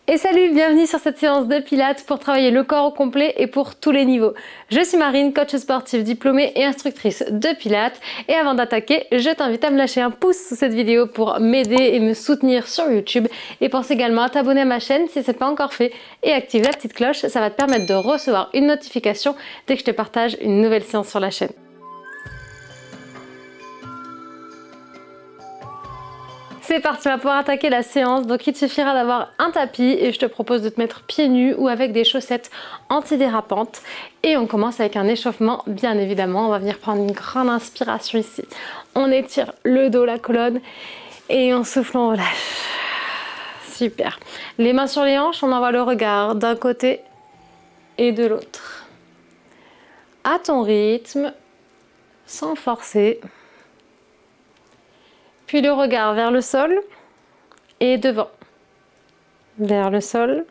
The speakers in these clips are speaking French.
Et salut, bienvenue sur cette séance de pilates pour travailler le corps au complet et pour tous les niveaux. Je suis Marine, coach sportive diplômée et instructrice de pilates. Et avant d'attaquer, je t'invite à me lâcher un pouce sous cette vidéo pour m'aider et me soutenir sur YouTube. Et pense également à t'abonner à ma chaîne si ce n'est pas encore fait et active la petite cloche, ça va te permettre de recevoir une notification dès que je te partage une nouvelle séance sur la chaîne. C'est parti, on va pouvoir attaquer la séance. Donc il te suffira d'avoir un tapis et je te propose de te mettre pieds nus ou avec des chaussettes antidérapantes. Et on commence avec un échauffement, bien évidemment. On va venir prendre une grande inspiration ici. On étire le dos, la colonne et en soufflant, on relâche. Super. Les mains sur les hanches, on envoie le regard d'un côté et de l'autre. À ton rythme, sans forcer. Puis le regard vers le sol et devant. Vers le sol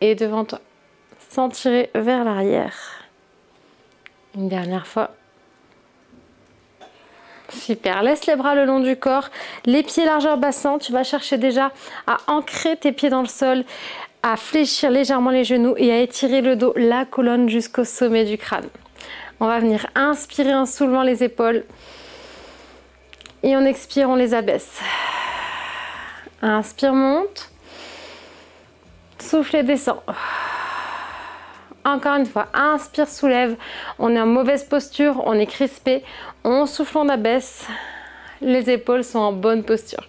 et devant toi. Sans tirer vers l'arrière. Une dernière fois. Super. Laisse les bras le long du corps. Les pieds largeur bassin. Tu vas chercher déjà à ancrer tes pieds dans le sol, à fléchir légèrement les genoux et à étirer le dos, la colonne jusqu'au sommet du crâne. On va venir inspirer en soulevant les épaules. Et on expire, on les abaisse. Inspire, monte. Souffle et descend. Encore une fois, inspire, soulève. On est en mauvaise posture, on est crispé. On souffle, on abaisse. Les épaules sont en bonne posture.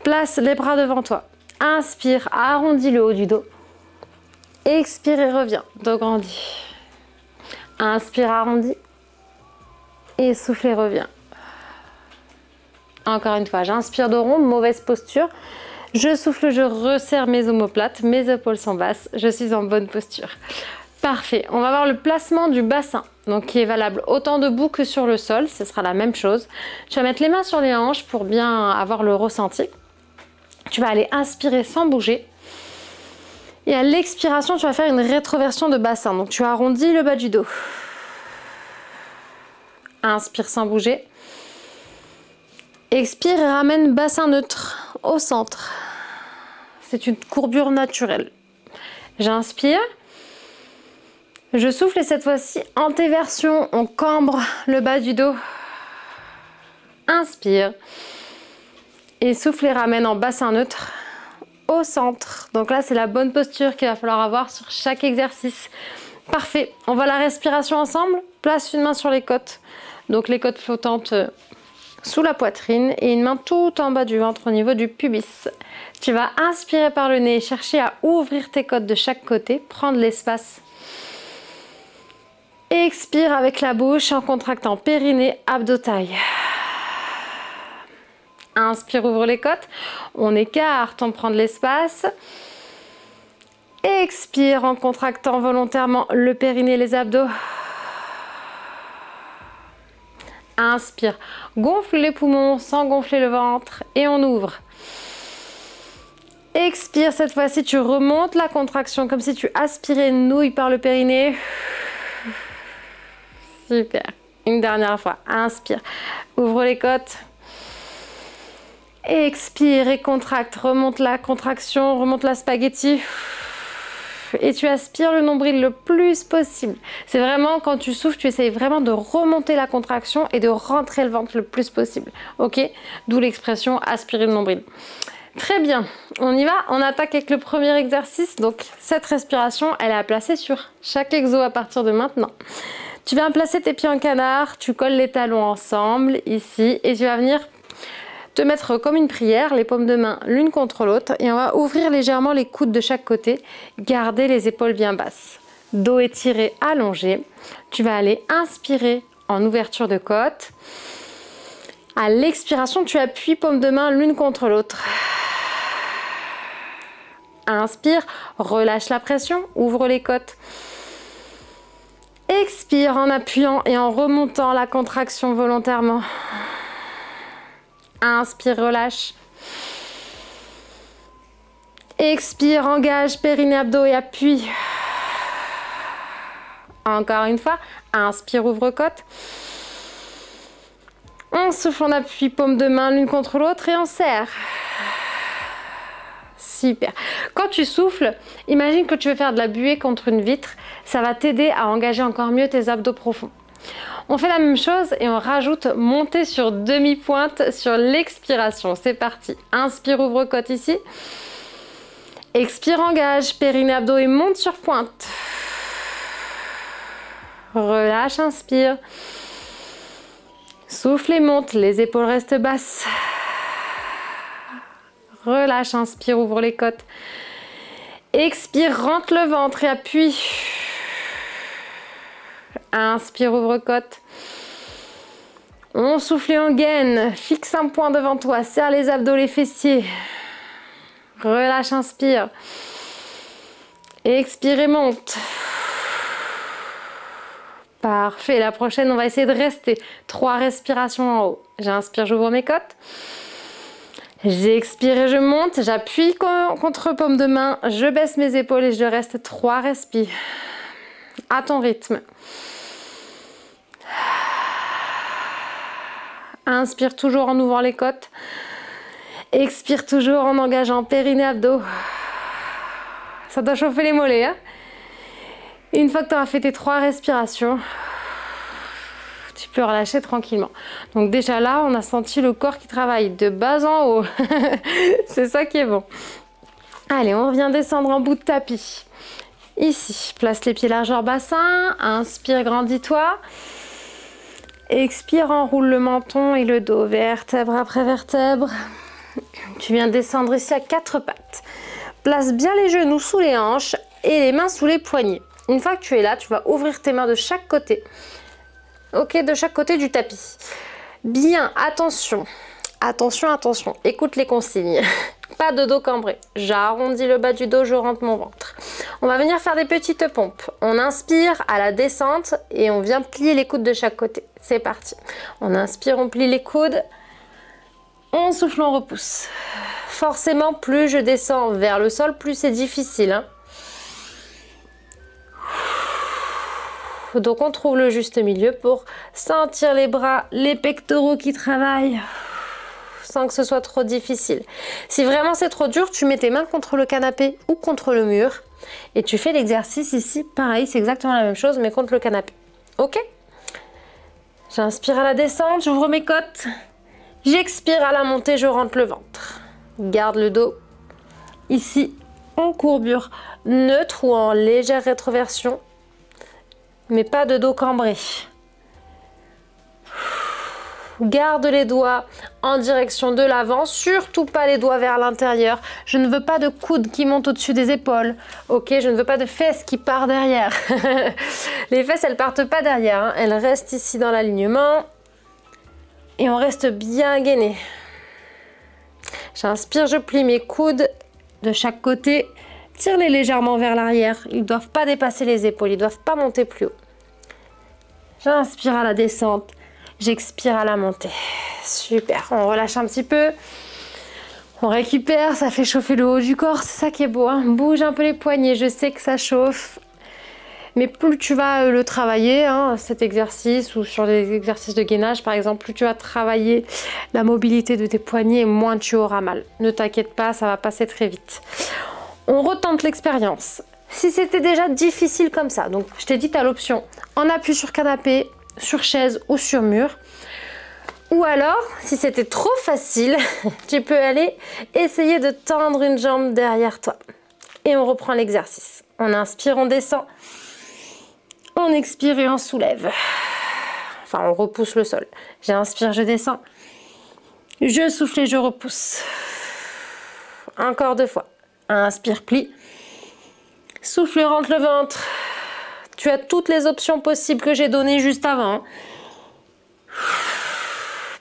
Place les bras devant toi. Inspire, arrondis le haut du dos. Expire et reviens. Dos grandi. Inspire, arrondis. Et souffle et reviens. Encore une fois, j'inspire dos rond, mauvaise posture. Je souffle, je resserre mes omoplates, mes épaules sont basses. Je suis en bonne posture. Parfait. On va voir le placement du bassin, donc qui est valable autant debout que sur le sol. Ce sera la même chose. Tu vas mettre les mains sur les hanches pour bien avoir le ressenti. Tu vas aller inspirer sans bouger. Et à l'expiration, tu vas faire une rétroversion de bassin. Donc tu arrondis le bas du dos. Inspire sans bouger. Expire et ramène bassin neutre au centre. C'est une courbure naturelle. J'inspire. Je souffle et cette fois-ci, antéversion, on cambre le bas du dos. Inspire. Et souffle et ramène en bassin neutre au centre. Donc là, c'est la bonne posture qu'il va falloir avoir sur chaque exercice. Parfait. On va la respiration ensemble. Place une main sur les côtes. Donc les côtes flottantes sous la poitrine et une main tout en bas du ventre au niveau du pubis. Tu vas inspirer par le nez, chercher à ouvrir tes côtes de chaque côté, prendre l'espace. Expire avec la bouche en contractant périnée, abdos, taille. Inspire, ouvre les côtes. On écarte, on prend de l'espace. Expire en contractant volontairement le périnée, les abdos. Inspire, gonfle les poumons sans gonfler le ventre et on ouvre. Expire, cette fois-ci tu remontes la contraction comme si tu aspirais une nouille par le périnée. Super. Une dernière fois, inspire, ouvre les côtes. Expire et contracte, remonte la contraction, remonte la spaghetti. Et tu aspires le nombril le plus possible. C'est vraiment quand tu souffles, tu essayes vraiment de remonter la contraction et de rentrer le ventre le plus possible. Ok? D'où l'expression aspirer le nombril. Très bien, on y va. On attaque avec le premier exercice. Donc cette respiration, elle est à placer sur chaque exo à partir de maintenant. Tu viens placer tes pieds en canard, tu colles les talons ensemble ici et tu vas venir te mettre comme une prière, les paumes de main l'une contre l'autre et on va ouvrir légèrement les coudes de chaque côté, garder les épaules bien basses. Dos étiré, allongé. Tu vas aller inspirer en ouverture de côte. À l'expiration, tu appuies paumes de main l'une contre l'autre. Inspire, relâche la pression, ouvre les côtes. Expire en appuyant et en remontant la contraction volontairement. Inspire, relâche. Expire, engage, périnée, abdos et appuie. Encore une fois, inspire, ouvre côte. On souffle, on appuie, paume de main l'une contre l'autre et on serre. Super. Quand tu souffles, imagine que tu veux faire de la buée contre une vitre. Ça va t'aider à engager encore mieux tes abdos profonds. On fait la même chose et on rajoute montée sur demi-pointe sur l'expiration. C'est parti. Inspire, ouvre-côte ici. Expire, engage, périnée, abdos et monte sur pointe. Relâche, inspire. Souffle et monte, les épaules restent basses. Relâche, inspire, ouvre les côtes. Expire, rentre le ventre et appuie. Inspire, ouvre côte. On souffle et on gaine. Fixe un point devant toi, serre les abdos, les fessiers. Relâche, inspire. Expire et monte. Parfait. La prochaine, on va essayer de rester. 3 respirations en haut. J'inspire, j'ouvre mes côtes. J'expire et je monte. J'appuie contre paume de main. Je baisse mes épaules et je reste 3 respires. À ton rythme. Inspire toujours en ouvrant les côtes. Expire toujours en engageant périnée, abdos. Ça doit chauffer les mollets, hein? Une fois que tu auras fait tes 3 respirations, tu peux relâcher tranquillement. Donc déjà là, on a senti le corps qui travaille de bas en haut. C'est ça qui est bon. Allez, on revient descendre en bout de tapis. Ici, place les pieds largeur bassin. Inspire, grandis-toi. Expire, enroule le menton et le dos, vertèbre après vertèbre. Tu viens descendre ici à 4 pattes. Place bien les genoux sous les hanches et les mains sous les poignets. Une fois que tu es là, tu vas ouvrir tes mains de chaque côté. Ok, de chaque côté du tapis. Bien, attention. Attention, attention. Écoute les consignes. Pas de dos cambré. J'arrondis le bas du dos, je rentre mon ventre. On va venir faire des petites pompes. On inspire à la descente et on vient plier les coudes de chaque côté. C'est parti. On inspire, on plie les coudes. On souffle, on repousse. Forcément, plus je descends vers le sol, plus c'est difficile, hein. Donc on trouve le juste milieu pour sentir les bras, les pectoraux qui travaillent sans que ce soit trop difficile. Si vraiment c'est trop dur, tu mets tes mains contre le canapé ou contre le mur et tu fais l'exercice ici. Pareil, c'est exactement la même chose mais contre le canapé. Ok? J'inspire à la descente, j'ouvre mes côtes. J'expire à la montée, je rentre le ventre. Garde le dos ici en courbure neutre ou en légère rétroversion. Mais pas de dos cambré. Garde les doigts en direction de l'avant, surtout pas les doigts vers l'intérieur. Je ne veux pas de coude qui monte au-dessus des épaules. Ok, je ne veux pas de fesses qui partent derrière. Les fesses, elles partent pas derrière, hein. Elles restent ici dans l'alignement. Et on reste bien gainé. J'inspire, je plie mes coudes de chaque côté. Tire-les légèrement vers l'arrière. Ils ne doivent pas dépasser les épaules. Ils ne doivent pas monter plus haut. J'inspire à la descente. J'expire à la montée. Super. On relâche un petit peu. On récupère. Ça fait chauffer le haut du corps. C'est ça qui est beau, hein. Bouge un peu les poignets. Je sais que ça chauffe. Mais plus tu vas le travailler, hein, cet exercice, ou sur les exercices de gainage par exemple, plus tu vas travailler la mobilité de tes poignets, moins tu auras mal. Ne t'inquiète pas, ça va passer très vite. On retente l'expérience. Si c'était déjà difficile comme ça, donc je t'ai dit, tu as l'option en appui sur canapé, sur chaise ou sur mur. Ou alors, si c'était trop facile, tu peux aller essayer de tendre une jambe derrière toi. Et on reprend l'exercice. On inspire, on descend. On expire et on soulève. Enfin, on repousse le sol. J'inspire, je descends. Je souffle et je repousse. Encore 2 fois. Inspire, plie. Souffle, rentre le ventre. Tu as toutes les options possibles que j'ai données juste avant.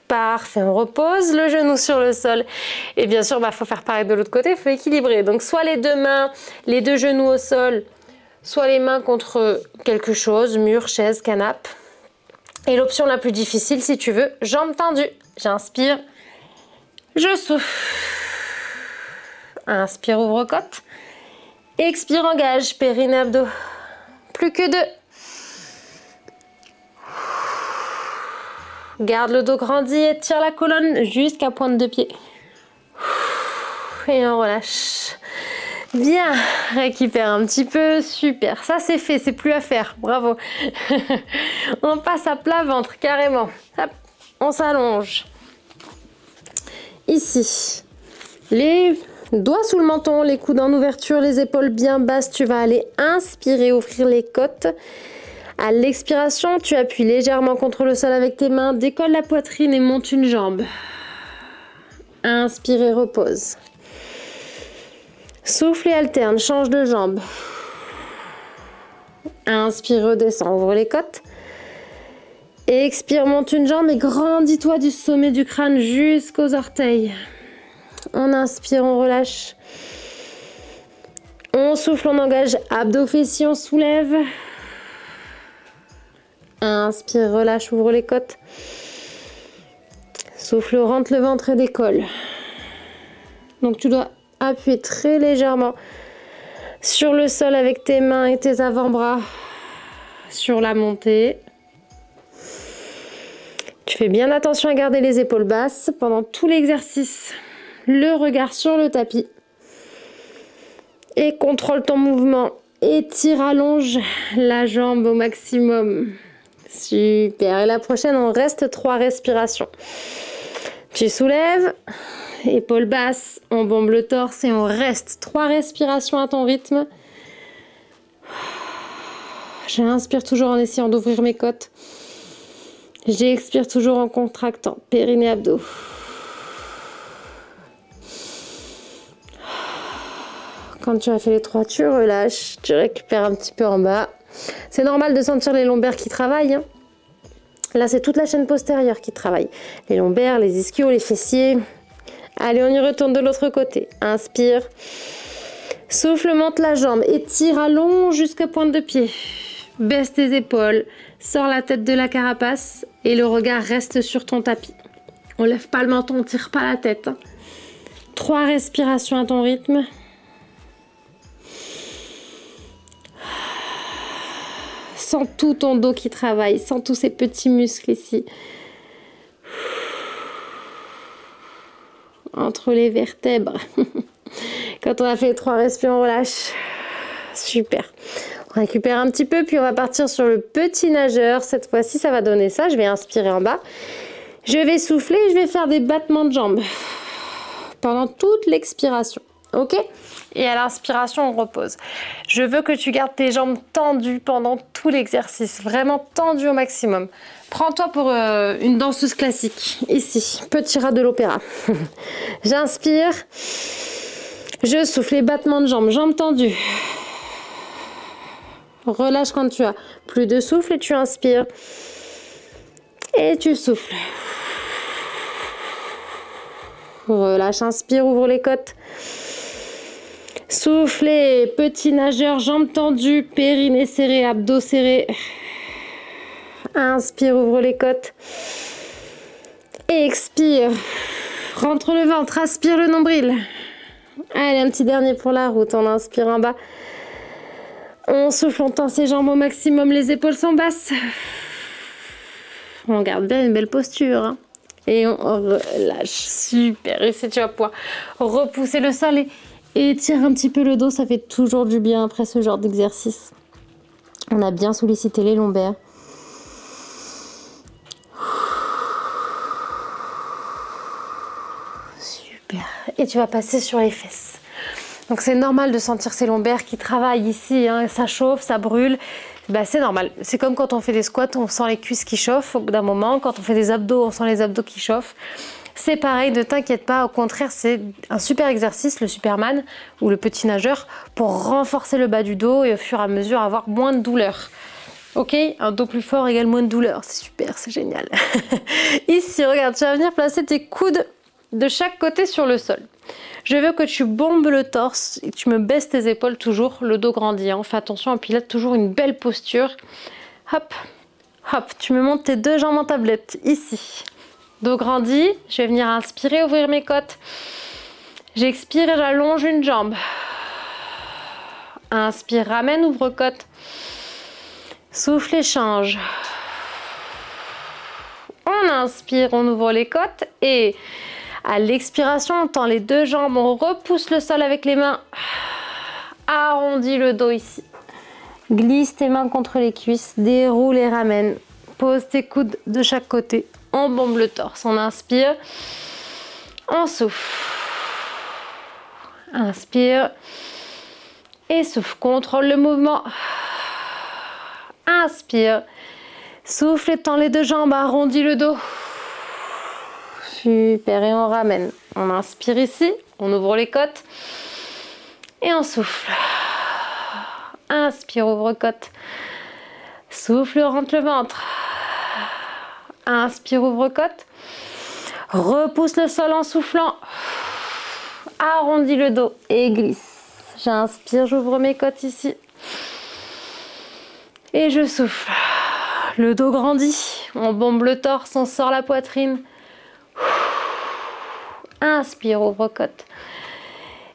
Parfait, on repose le genou sur le sol. Et bien sûr, faut faire pareil de l'autre côté, il faut équilibrer. Donc, soit les 2 mains, les 2 genoux au sol, soit les mains contre quelque chose, mur, chaise, canapé. Et l'option la plus difficile, si tu veux, jambes tendues. J'inspire, je souffle. Inspire, ouvre côte. Expire, engage, périnée, abdos. Plus que 2. Garde le dos grandi et tire la colonne jusqu'à pointe de pied. Et on relâche. Bien, récupère un petit peu, super. Ça c'est fait, c'est plus à faire, bravo. On passe à plat ventre, carrément. Hop, on s'allonge. Ici, les doigts sous le menton, les coudes en ouverture, les épaules bien basses. Tu vas aller inspirer, ouvrir les côtes. À l'expiration, tu appuies légèrement contre le sol avec tes mains, décolle la poitrine et monte une jambe. Inspire et repose. Souffle et alterne, change de jambe. Inspire, redescend, ouvre les côtes. Expire, monte une jambe et grandis-toi du sommet du crâne jusqu'aux orteils. On inspire, on relâche. On souffle, on engage abdos fessiers, on soulève. Inspire, relâche, ouvre les côtes. Souffle, rentre le ventre et décolle. Donc tu dois appuyer très légèrement sur le sol avec tes mains et tes avant-bras sur la montée. Tu fais bien attention à garder les épaules basses pendant tout l'exercice. Le regard sur le tapis. Et contrôle ton mouvement. Étire, allonge la jambe au maximum. Super. Et la prochaine, on reste 3 respirations. Tu soulèves, épaules basses, on bombe le torse et on reste 3 respirations à ton rythme. J'inspire toujours en essayant d'ouvrir mes côtes. J'expire toujours en contractant périnée, abdos. Quand tu as fait les 3, tu relâches, tu récupères un petit peu en bas. C'est normal de sentir les lombaires qui travaillent, hein. Là, c'est toute la chaîne postérieure qui travaille. Les lombaires, les ischios, les fessiers. Allez, on y retourne de l'autre côté. Inspire. Souffle, monte la jambe. Étire, allonge jusqu'à pointe de pied. Baisse tes épaules. Sors la tête de la carapace. Et le regard reste sur ton tapis. On lève pas le menton, on tire pas la tête, hein. 3 respirations à ton rythme. Sens tout ton dos qui travaille, sens tous ces petits muscles ici. Entre les vertèbres. Quand on a fait les 3 respirations, on relâche. Super. On récupère un petit peu, puis on va partir sur le petit nageur. Cette fois-ci, ça va donner ça. Je vais inspirer en bas. Je vais souffler et je vais faire des battements de jambes pendant toute l'expiration. Ok ? Et à l'inspiration, on repose. Je veux que tu gardes tes jambes tendues pendant tout l'exercice, vraiment tendues au maximum. Prends-toi pour une danseuse classique, ici, petit rat de l'opéra. J'inspire, je souffle les battements de jambes, jambes tendues. Relâche quand tu as plus de souffle et tu inspires. Et tu souffles. Relâche, inspire, ouvre les côtes. Soufflez, petit nageur, jambes tendues, périnée serré, abdos serrés. Inspire, ouvre les côtes. Expire, rentre le ventre, aspire le nombril. Allez, un petit dernier pour la route, on inspire en bas. On souffle, on tend ses jambes au maximum, les épaules sont basses. On garde bien une belle posture, hein. Et on relâche, super. Et si tu vas pouvoir repousser le sol et étire un petit peu le dos, ça fait toujours du bien après ce genre d'exercice. On a bien sollicité les lombaires. Super. Et tu vas passer sur les fesses. Donc c'est normal de sentir ces lombaires qui travaillent ici, hein. Ça chauffe, ça brûle. Bah, c'est normal. C'est comme quand on fait des squats, on sent les cuisses qui chauffent au bout d'un moment. Quand on fait des abdos, on sent les abdos qui chauffent. C'est pareil, ne t'inquiète pas, au contraire, c'est un super exercice, le Superman ou le petit nageur, pour renforcer le bas du dos et au fur et à mesure avoir moins de douleur. Ok, un dos plus fort égale moins de douleur, c'est super, c'est génial. Ici, regarde, tu vas venir placer tes coudes de chaque côté sur le sol. Je veux que tu bombes le torse et que tu me baisses tes épaules toujours, le dos grandit, hein. Fais attention, et puis là, toujours une belle posture. Hop, hop, tu me montes tes 2 jambes en tablette, ici. Dos grandi, je vais venir inspirer, ouvrir mes côtes. J'expire et j'allonge une jambe. Inspire, ramène, ouvre côte. Souffle et change. On inspire, on ouvre les côtes et à l'expiration, on tend les 2 jambes, on repousse le sol avec les mains. Arrondis le dos ici. Glisse tes mains contre les cuisses, déroule et ramène. Pose tes coudes de chaque côté. On bombe le torse. On inspire. On souffle. Inspire. Et souffle. Contrôle le mouvement. Inspire. Souffle, étends les deux jambes. Arrondis le dos. Super. Et on ramène. On inspire ici. On ouvre les côtes. Et on souffle. Inspire, ouvre côte. Souffle, rentre le ventre. Inspire, ouvre côte. Repousse le sol en soufflant. Arrondis le dos et glisse. J'inspire, j'ouvre mes côtes ici. Et je souffle. Le dos grandit. On bombe le torse, on sort la poitrine. Inspire, ouvre côte.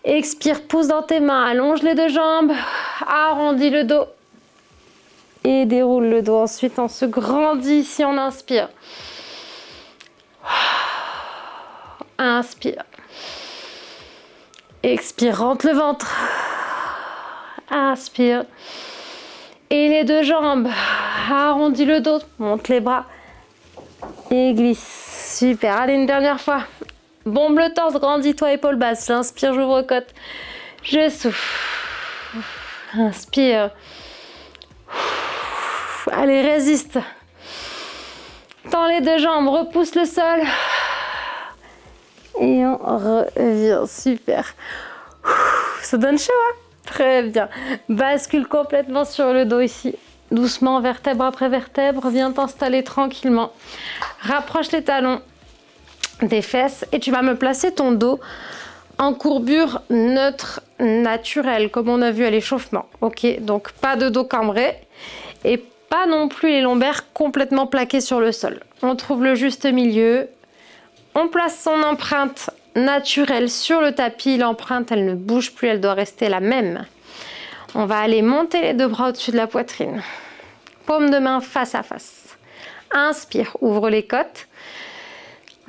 Expire, pousse dans tes mains. Allonge les deux jambes. Arrondis le dos. Et déroule le dos. Ensuite, on se grandit si on inspire. Inspire. Expire, rentre le ventre. Inspire. Et les deux jambes. Arrondis le dos. Monte les bras. Et glisse. Super. Allez, une dernière fois. Bombe le torse, grandis-toi, épaule basse. J'inspire, j'ouvre côte. Je souffle. Inspire. Allez, résiste. Tends les deux jambes, repousse le sol. Et on revient. Super. Ça donne chaud, hein? Très bien. Bascule complètement sur le dos ici. Doucement, vertèbre après vertèbre. Viens t'installer tranquillement. Rapproche les talons des fesses et tu vas me placer ton dos en courbure neutre naturelle comme on a vu à l'échauffement. Ok, donc pas de dos cambré et pas non plus les lombaires complètement plaqués sur le sol. On trouve le juste milieu. On place son empreinte naturelle sur le tapis. L'empreinte, elle ne bouge plus, elle doit rester la même. On va aller monter les deux bras au-dessus de la poitrine. Paume de main face à face. Inspire, ouvre les côtes.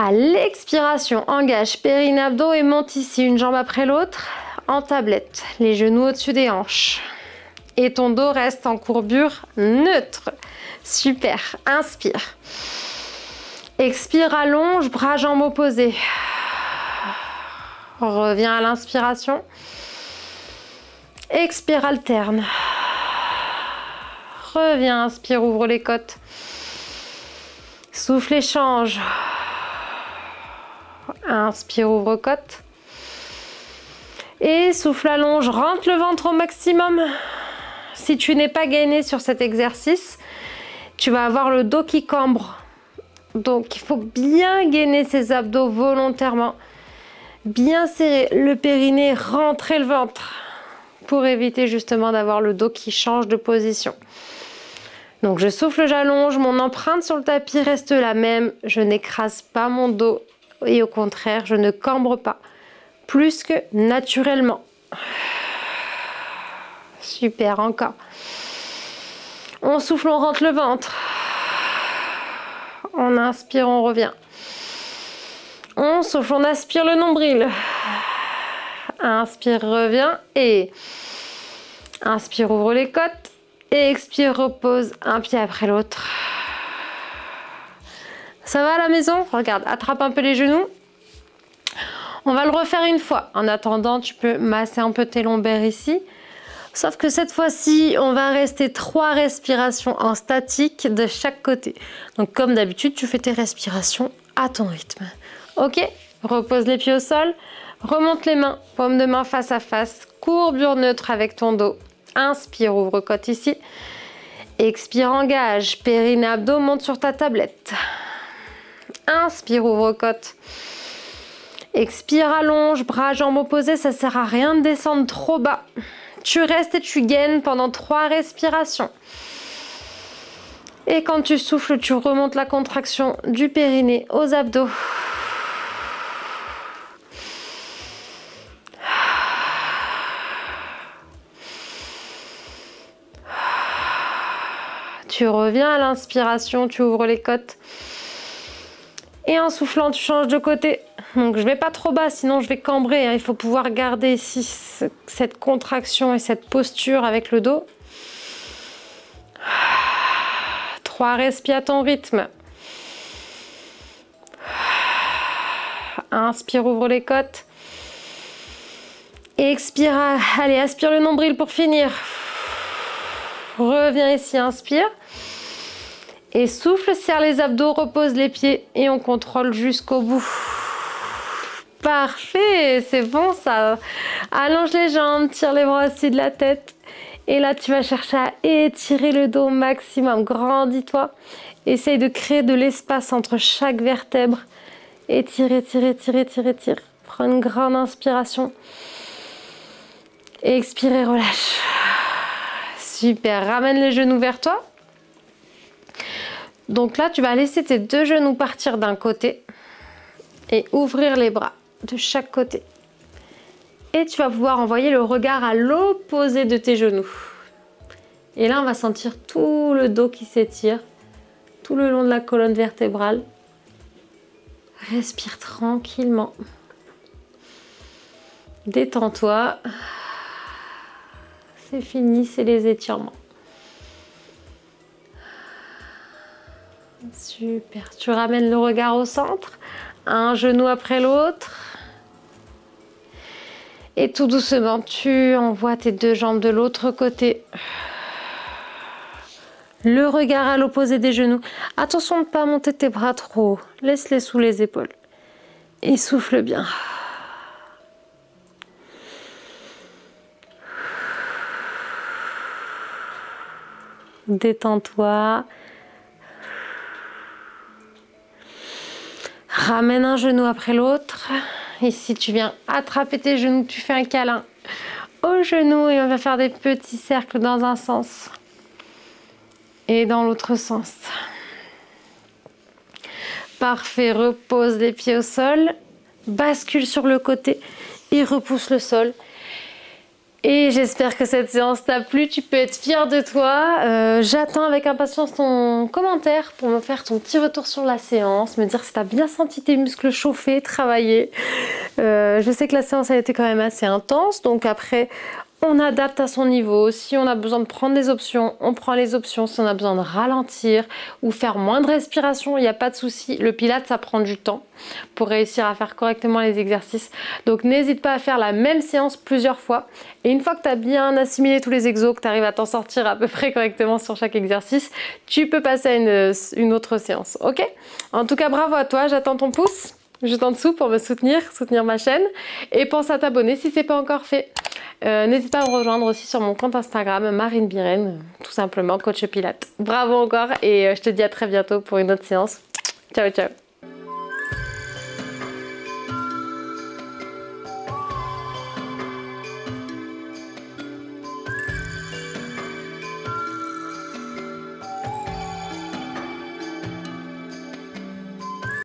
À l'expiration, engage périnée, abdos et monte ici, une jambe après l'autre, en tablette, les genoux au-dessus des hanches. Et ton dos reste en courbure neutre. Super, inspire. Expire, allonge, bras, jambes opposés. Reviens à l'inspiration. Expire, alterne. Reviens, inspire, ouvre les côtes. Souffle et change. Inspire, ouvre côte. Et souffle, allonge, rentre le ventre au maximum. Si tu n'es pas gainé sur cet exercice, tu vas avoir le dos qui cambre. Donc il faut bien gainer ses abdos volontairement. Bien serrer le périnée, rentrer le ventre pour éviter justement d'avoir le dos qui change de position. Donc je souffle, j'allonge, mon empreinte sur le tapis reste la même. Je n'écrase pas mon dos. Et au contraire, je ne cambre pas, plus que naturellement. Super, encore. On souffle, on rentre le ventre. On inspire, on revient. On souffle, on aspire le nombril. Inspire, revient. Et inspire, ouvre les côtes. Et expire, repose un pied après l'autre. Ça va à la maison? Regarde, attrape un peu les genoux. On va le refaire une fois. En attendant, tu peux masser un peu tes lombaires ici. Sauf que cette fois-ci, on va rester 3 respirations en statique de chaque côté. Donc comme d'habitude, tu fais tes respirations à ton rythme. Ok? Repose les pieds au sol. Remonte les mains, paume de main face à face. Courbure neutre avec ton dos. Inspire, ouvre côte ici. Expire, engage. Périnée, abdos, monte sur ta tablette. Inspire, ouvre côte. Expire, allonge, bras, jambes opposés, ça sert à rien de descendre trop bas. Tu restes et tu gaines pendant 3 respirations. Et quand tu souffles, tu remontes la contraction du périnée aux abdos. Tu reviens à l'inspiration, tu ouvres les côtes. Et en soufflant, tu changes de côté. Donc je vais pas trop bas, sinon je vais cambrer, hein. Il faut pouvoir garder ici cette contraction et cette posture avec le dos. 3, respire à ton rythme. Inspire, ouvre les côtes. Expire, allez, aspire le nombril pour finir. Reviens ici, inspire. Et souffle, serre les abdos, repose les pieds et on contrôle jusqu'au bout. Parfait, c'est bon ça. Allonge les jambes, tire les bras aussi de la tête. Et là, tu vas chercher à étirer le dos au maximum. Grandis-toi. Essaye de créer de l'espace entre chaque vertèbre. Étire, étire, étire, étire, étire. Prends une grande inspiration. Expire et relâche. Super, ramène les genoux vers toi. Donc là, tu vas laisser tes 2 genoux partir d'un côté et ouvrir les bras de chaque côté. Et tu vas pouvoir envoyer le regard à l'opposé de tes genoux. Et là, on va sentir tout le dos qui s'étire, tout le long de la colonne vertébrale. Respire tranquillement. Détends-toi. C'est fini, c'est les étirements. Super. Tu ramènes le regard au centre, un genou après l'autre. Et tout doucement, tu envoies tes 2 jambes de l'autre côté. Le regard à l'opposé des genoux. Attention de ne pas monter tes bras trop haut. Laisse-les sous les épaules. Et souffle bien. Détends-toi. Ramène un genou après l'autre. Ici, tu viens attraper tes genoux. Tu fais un câlin au genou et on va faire des petits cercles dans un sens. Et dans l'autre sens. Parfait, repose les pieds au sol, bascule sur le côté et repousse le sol. Et j'espère que cette séance t'a plu, tu peux être fier de toi. J'attends avec impatience ton commentaire pour me faire ton petit retour sur la séance, me dire si t'as bien senti tes muscles chauffer, travailler. Je sais que la séance a été quand même assez intense, donc après on adapte à son niveau. Si on a besoin de prendre des options, on prend les options. Si on a besoin de ralentir ou faire moins de respiration, il n'y a pas de souci. Le Pilates, ça prend du temps pour réussir à faire correctement les exercices. Donc n'hésite pas à faire la même séance plusieurs fois. Et une fois que tu as bien assimilé tous les exos, que tu arrives à t'en sortir à peu près correctement sur chaque exercice, tu peux passer à une autre séance. Ok? En tout cas, bravo à toi. J'attends ton pouce juste en dessous pour me soutenir ma chaîne. Et pense à t'abonner si ce n'est pas encore fait. N'hésite pas à me rejoindre aussi sur mon compte Instagram, Marine Biren, tout simplement, coach Pilates. Bravo encore et je te dis à très bientôt pour une autre séance. Ciao, ciao.